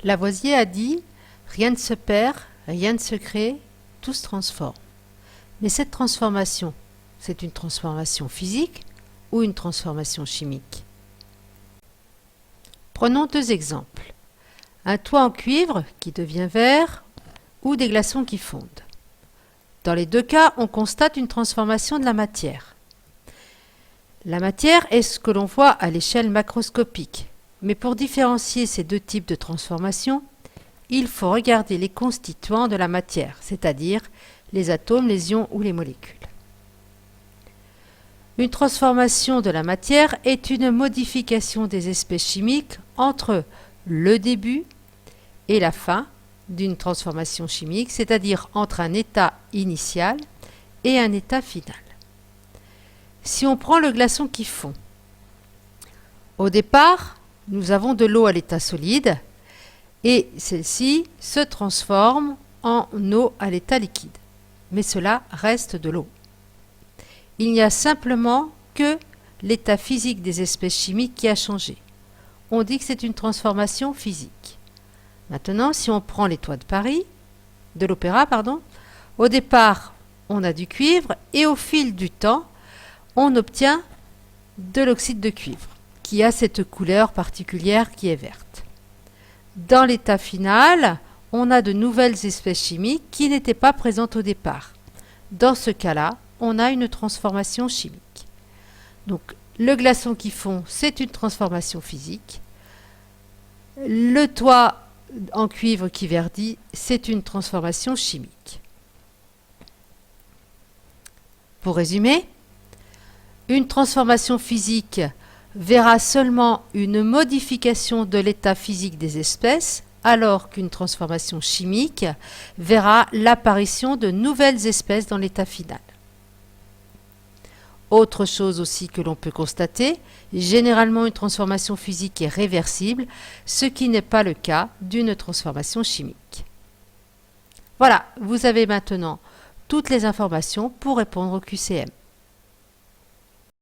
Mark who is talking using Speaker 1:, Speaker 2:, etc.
Speaker 1: Lavoisier a dit « Rien ne se perd, rien ne se crée, tout se transforme ». Mais cette transformation, c'est une transformation physique ou une transformation chimique? Prenons deux exemples. Un toit en cuivre qui devient vert ou des glaçons qui fondent. Dans les deux cas, on constate une transformation de la matière. La matière est ce que l'on voit à l'échelle macroscopique. Mais pour différencier ces deux types de transformation, il faut regarder les constituants de la matière, c'est-à-dire les atomes, les ions ou les molécules. Une transformation de la matière est une modification des espèces chimiques entre le début et la fin d'une transformation chimique, c'est-à-dire entre un état initial et un état final. Si on prend le glaçon qui fond, au départ, nous avons de l'eau à l'état solide et celle-ci se transforme en eau à l'état liquide. Mais cela reste de l'eau. Il n'y a simplement que l'état physique des espèces chimiques qui a changé. On dit que c'est une transformation physique. Maintenant, si on prend les toits de l'opéra, au départ, on a du cuivre et au fil du temps, on obtient de l'oxyde de cuivre qui a cette couleur particulière qui est verte. Dans l'état final, on a de nouvelles espèces chimiques qui n'étaient pas présentes au départ. Dans ce cas-là, on a une transformation chimique. Donc, le glaçon qui fond, c'est une transformation physique. Le toit en cuivre qui verdit, c'est une transformation chimique. Pour résumer, une transformation physique verra seulement une modification de l'état physique des espèces, alors qu'une transformation chimique verra l'apparition de nouvelles espèces dans l'état final. Autre chose aussi que l'on peut constater, généralement une transformation physique est réversible, ce qui n'est pas le cas d'une transformation chimique. Voilà, vous avez maintenant toutes les informations pour répondre au QCM.